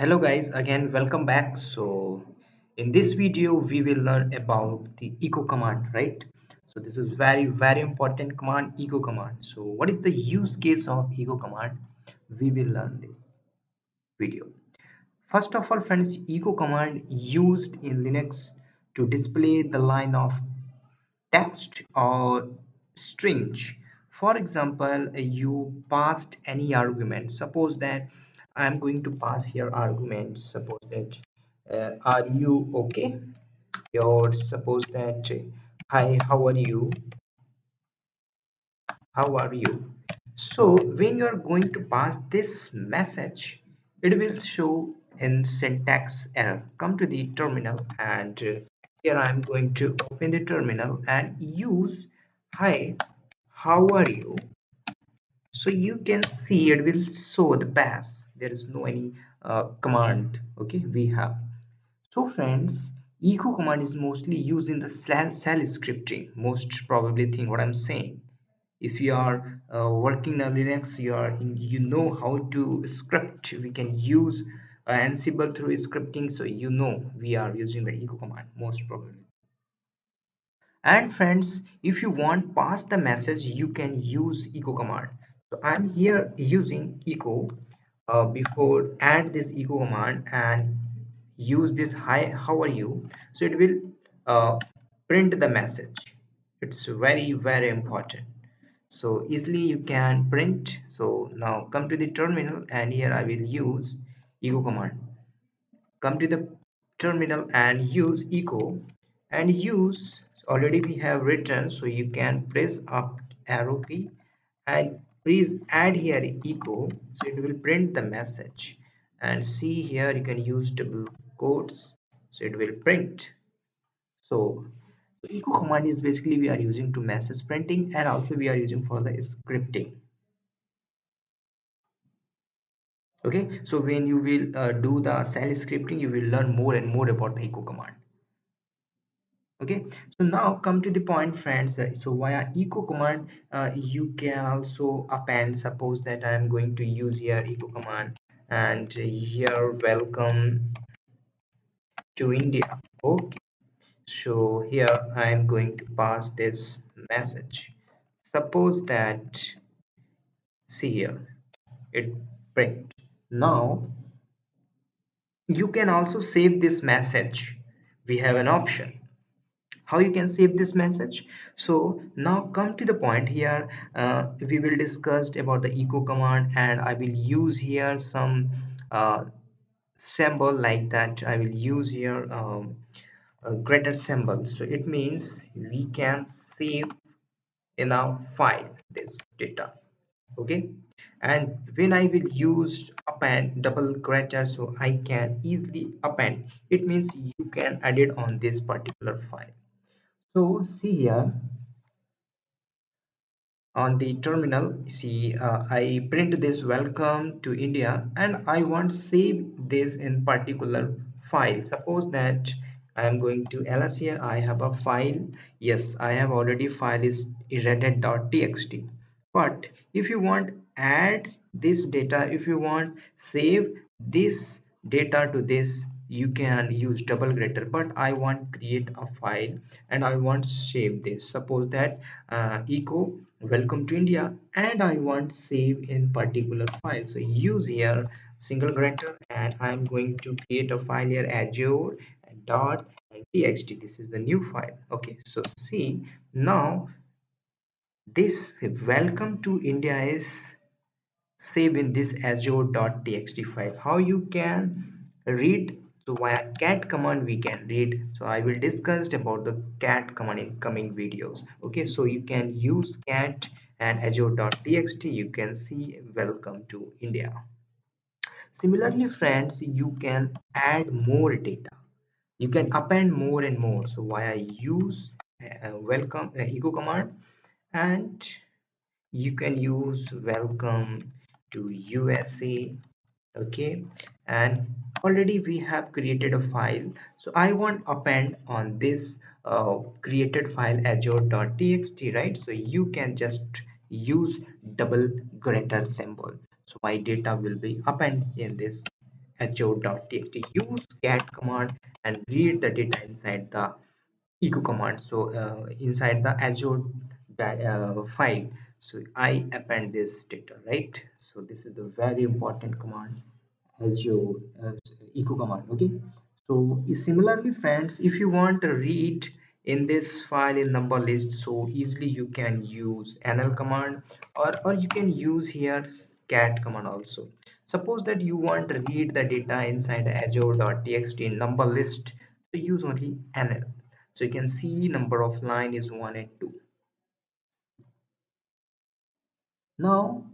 Hello guys, again welcome back. So in this video we will learn about the echo command, right? So this is very important command, echo command. So what is the use case of echo command? We will learn this video. First of all friends, echo command used in Linux to display the line of text or string. For example, you passed any argument. Suppose that I'm going to pass here arguments. Suppose that are you okay? Or suppose that hi, how are you? How are you? So when you are going to pass this message, it will show in syntax error. Come to the terminal and here I am going to open the terminal and use hi, how are you? So you can see it will show the pass. There is no any command. Okay, we have. So friends, echo command is mostly used in the shell scripting. Most probably think what I'm saying. If you are working on Linux, you know how to script. We can use ansible through scripting, so you know we are using the echo command most probably. And friends, if you want pass the message, you can use echo command. So I'm here using echo. Before add this echo command and use this hi, how are you? So it will uh, print the message. It's very important. So easily you can print. So now come to the terminal and here I will use echo command. Come to the terminal and use echo and use, already we have written, so you can press up arrow key and please add here echo, so it will print the message. And see here you can use double quotes, so it will print. So echo command is basically we are using to message printing, and also we are using for the scripting. Okay, so when you will do the shell scripting, you will learn more and more about the echo command. Okay, so now come to the point friends. So via echo command you can also append. Suppose that I am going to use here echo command and here welcome to India. Okay, so here I am going to pass this message. Suppose that, see here, it print. Now you can also save this message. We have an option how you can save this message. So now come to the point here. We will discuss about the echo command and I will use here some symbol like that. I will use here a greater symbol, so it means we can save in our file this data. Okay, and when I will use append double greater, so I can easily append, it means you can add it on this particular file. So see here on the terminal, see I print this welcome to India and I want save this in particular file. Suppose that I am going to ls here. I have a file. Yes, I have already file is irradiate.txt. But if you want add this data, if you want save this data to this, you can use double greater. But I want create a file and I want save this. Suppose that echo welcome to India and I want save in particular file. So use here single greater and I'm going to create a file here azure dot txt. This is the new file. Okay, so see now this welcome to India is save in this azure.txt file. How you can read? So via cat command we can read. So I will discuss about the cat command in coming videos. Okay, so you can use cat and azure.txt. You can see welcome to India. Similarly friends, you can add more data. You can append more and more. So via use welcome echo command, and you can use welcome to USA. Okay, and already we have created a file, so I want append on this created file azure.txt, right? So you can just use double greater symbol, so my data will be append in this azure.txt. Use cat command and read the data inside the echo command. So inside the azure file, so I append this data, right? So this is the very important command, azure echo command. Okay, so similarly friends, if you want to read in this file in number list, so easily you can use nl command, or you can use here cat command also. Suppose that you want to read the data inside azure.txt in number list, so use only nl. So you can see number of line is 1 and 2. Now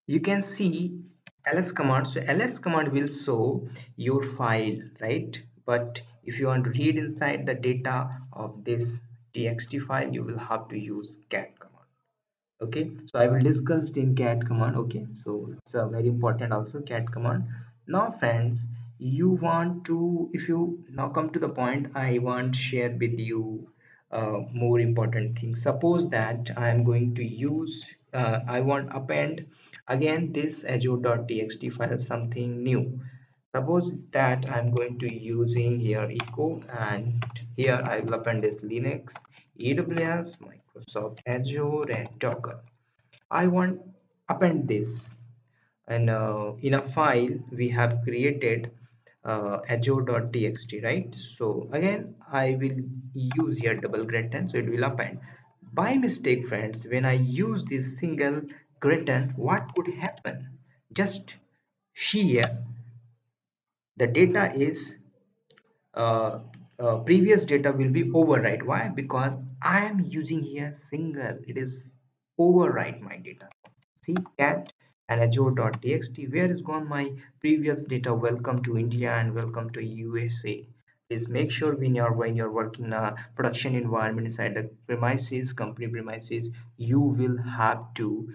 you can see ls command. So ls command will show your file, right? But if you want to read inside the data of this txt file, you will have to use cat command. Okay, so I will discuss in cat command. Okay, so it's a very important also, cat command. Now friends, you want to, if you now come to the point, I want to share with you more important things. Suppose that I am going to use I want append again this azure.txt file, something new. Suppose that I'm going to using here echo, and here I will append this linux, aws, microsoft azure, and docker. I want append this, and in a file we have created azure.txt, right? So again I will use here double greater, so it will append. By mistake friends, when I use this single greater, what could happen? Just here the data is previous data will be overwrite. Why? Because I am using here single, it is overwrite my data. See cat and azure.txt, where is gone my previous data? Welcome to India and welcome to USA. Please make sure when you're working in a production environment inside the premises, company premises, you will have to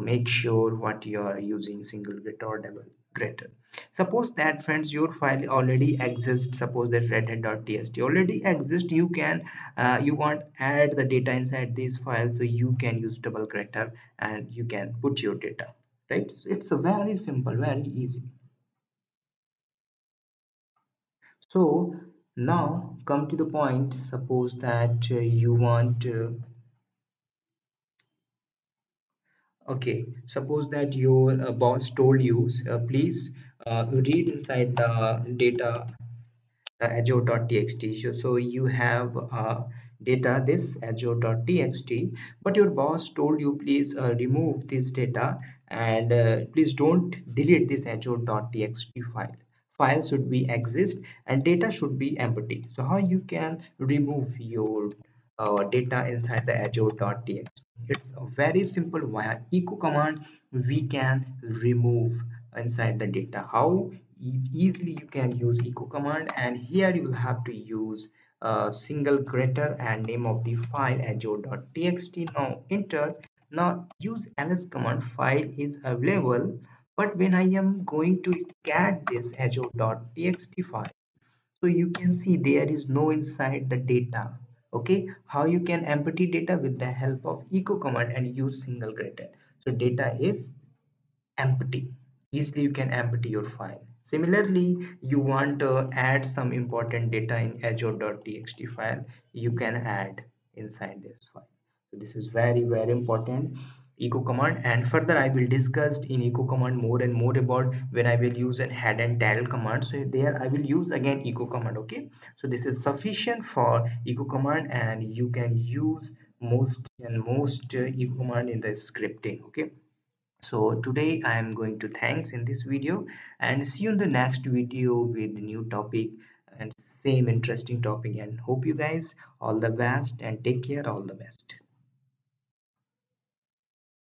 make sure what you are using, single greater or double greater. Suppose that friends your file already exists. Suppose that redhat.txt already exists. You can you want add the data inside this file, so you can use double greater and you can put your data, right? So it's a very simple, very easy. So now come to the point. Suppose that you want okay, suppose that your boss told you please read inside the data azure.txt. So you have data this azure.txt, but your boss told you please remove this data, and please don't delete this azure.txt file. File should be exist and data should be empty. So how you can remove your data inside the azure.txt? It's a very simple, via echo command we can remove inside the data. How easily you can use echo command, and here you will have to use single greater and name of the file azure.txt. Now enter. Now use ls command, file is available, but when I am going to cat this azure.txt file, so you can see there is no inside the data. Okay, how you can empty data? With the help of echo command and use single greater, so data is empty. Easily you can empty your file. Similarly, you want to add some important data in azure.txt file, you can add inside this file. So this is very very important, echo command. And further I will discuss in echo command more and more about when I will use an head and tail command. So there I will use again echo command. Okay, so this is sufficient for echo command, and you can use most echo command in the scripting. Okay, so today I am going to thanks in this video, and see you in the next video with new topic and same interesting topic, and hope you guys all the best and take care, all the best.